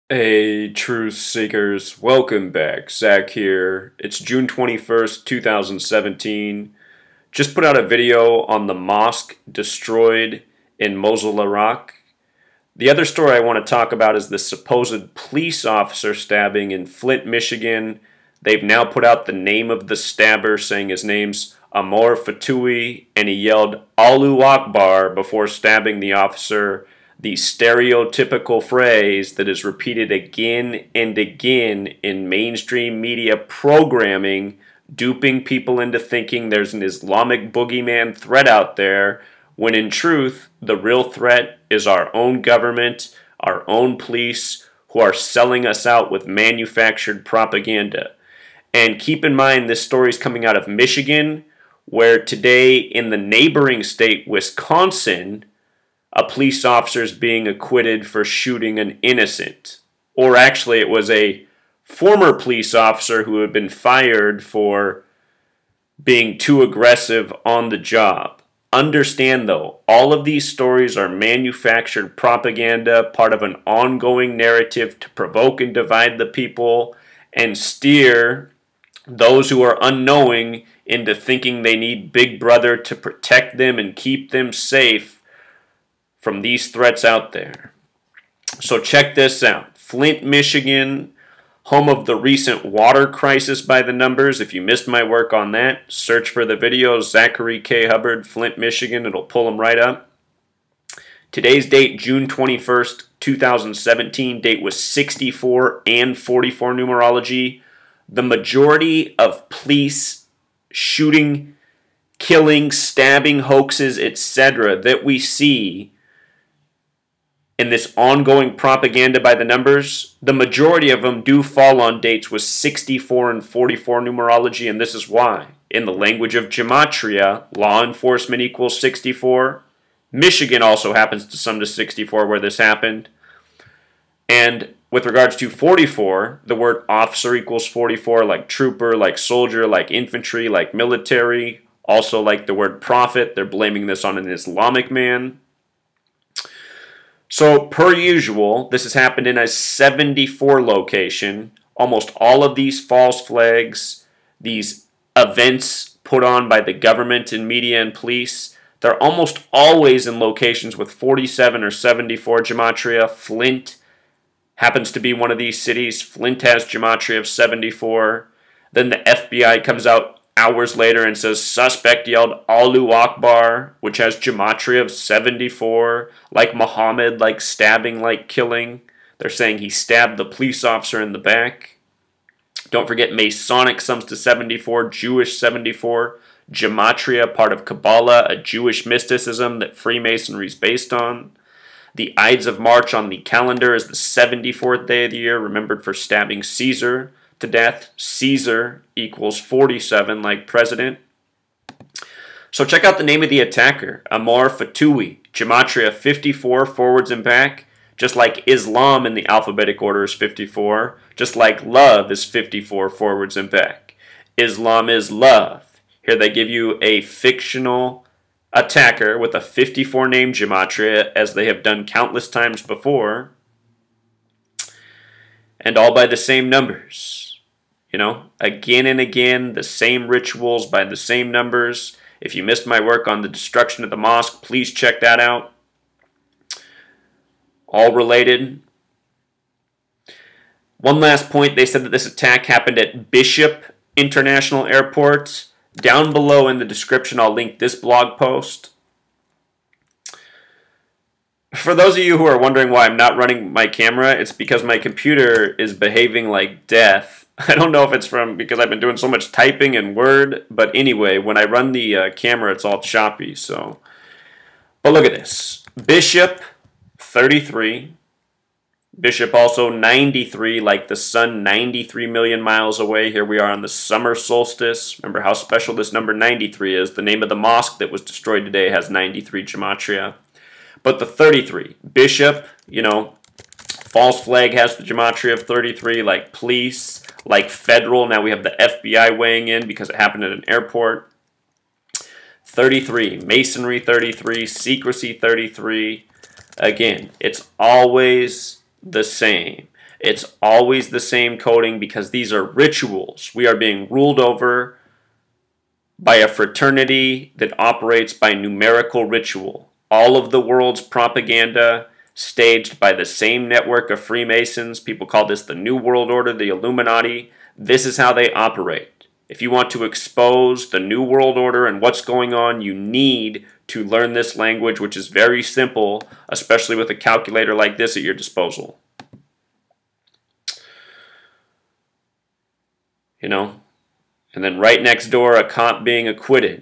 Hey, truth seekers, welcome back. Zach here. It's June 21st, 2017. Just put out a video on the mosque destroyed in Mosul, Iraq. The other story I want to talk about is the supposed police officer stabbing in Flint, Michigan. They've now put out the name of the stabber, saying his name's Amor Ftouhi, and he yelled Allahu Akbar before stabbing the officer, the stereotypical phrase that is repeated again and again in mainstream media programming, duping people into thinking there's an Islamic boogeyman threat out there, when in truth, the real threat is our own government, our own police, who are selling us out with manufactured propaganda. And keep in mind, this story is coming out of Michigan, where today in the neighboring state, Wisconsin, a police officer is being acquitted for shooting an innocent. Or actually, it was a former police officer who had been fired for being too aggressive on the job. Understand, though, all of these stories are manufactured propaganda, part of an ongoing narrative to provoke and divide the people and steer those who are unknowing into thinking they need Big Brother to protect them and keep them safe from these threats out there. So check this out. Flint, Michigan, home of the recent water crisis by the numbers. If you missed my work on that, search for the video, Zachary K. Hubbard, Flint, Michigan. It'll pull them right up. Today's date, June 21st, 2017. Date was 64 and 44 numerology. The majority of police shooting, killing, stabbing, hoaxes, etc. that we see in this ongoing propaganda by the numbers, the majority of them do fall on dates with 64 and 44 numerology, and this is why. In the language of gematria, law enforcement equals 64. Michigan also happens to sum to 64 where this happened. And with regards to 44, the word officer equals 44, like trooper, like soldier, like infantry, like military. Also like the word prophet, they're blaming this on an Islamic man. So, per usual, this has happened in a 74 location. Almost all of these false flags, these events put on by the government and media and police, they're almost always in locations with 47 or 74 gematria. Flint happens to be one of these cities. Flint has gematria of 74. Then the FBI comes out hours later and says suspect yelled Allahu Akbar, which has gematria of 74, like Muhammad, like stabbing, like killing. They're saying he stabbed the police officer in the back. Don't forget Masonic sums to 74, Jewish 74, gematria, part of Kabbalah, a Jewish mysticism that Freemasonry is based on. The Ides of March on the calendar is the 74th day of the year, remembered for stabbing Caesar to death. Caesar equals 47, like president. So check out the name of the attacker, Amor Ftouhi, gematria 54, forwards and back. Just like Islam in the alphabetic order is 54, just like love is 54, forwards and back. Islam is love. Here they give you a fictional attacker with a 54 name gematria, as they have done countless times before, and all by the same numbers. You know, again and again, the same rituals by the same numbers. If you missed my work on the destruction of the mosque, please check that out. All related. One last point, they said that this attack happened at Bishop International Airport. Down below in the description, I'll link this blog post. For those of you who are wondering why I'm not running my camera, it's because my computer is behaving like death. I don't know if it's because I've been doing so much typing and Word, but anyway, when I run the camera, it's all choppy. So, but look at this. Bishop, 33. Bishop also 93, like the sun 93 million miles away. Here we are on the Summer Solstice. Remember how special this number 93 is. The name of the mosque that was destroyed today has 93 gematria. But the 33, Bishop, you know, false flag has the gematria of 33, like police, like federal. Now we have the FBI weighing in because it happened at an airport. 33, Masonry 33, secrecy 33. Again, it's always the same. It's always the same coding because these are rituals. We are being ruled over by a fraternity that operates by numerical ritual. All of the world's propaganda staged by the same network of Freemasons. People call this the New World Order, the Illuminati. This is how they operate. If you want to expose the New World Order and what's going on, you need to learn this language, which is very simple, especially with a calculator like this at your disposal. You know? And then right next door, a cop being acquitted.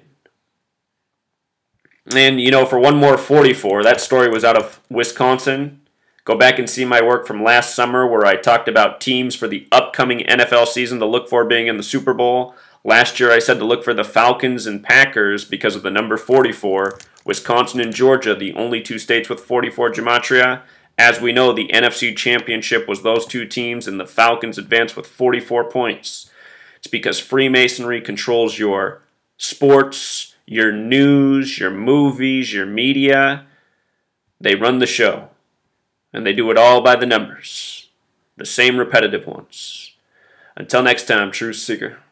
And, you know, for one more 44, that story was out of Wisconsin. Go back and see my work from last summer where I talked about teams for the upcoming NFL season to look for being in the Super Bowl. Last year I said to look for the Falcons and Packers because of the number 44. Wisconsin and Georgia, the only two states with 44 gematria. As we know, the NFC Championship was those two teams, and the Falcons advanced with 44 points. It's because Freemasonry controls your sports, your news, your movies, your media. They run the show. And they do it all by the numbers. The same repetitive ones. Until next time, Truth Seeker.